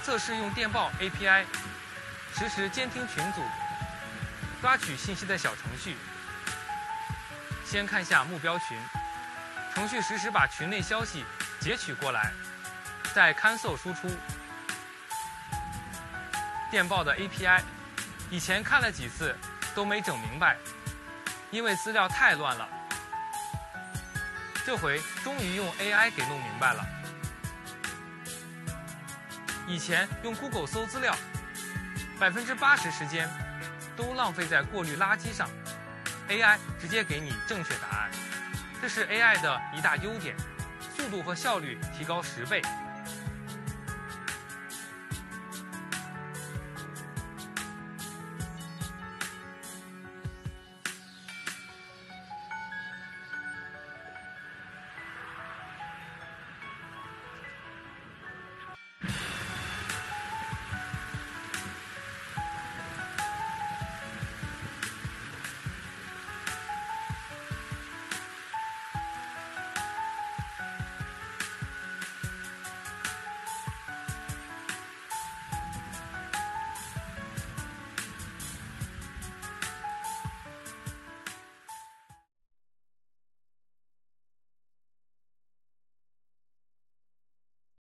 测试用电报 API 实时监听群组抓取信息的小程序。先看下目标群，程序实时把群内消息截取过来，再 console 输出。电报的 API 以前看了几次都没整明白，因为资料太乱了。这回终于用 AI 给弄明白了。以前用 Google 搜资料，80%时间都浪费在过滤垃圾上， AI 直接给你正确答案。这是 AI 的一大优点，速度和效率提高10倍。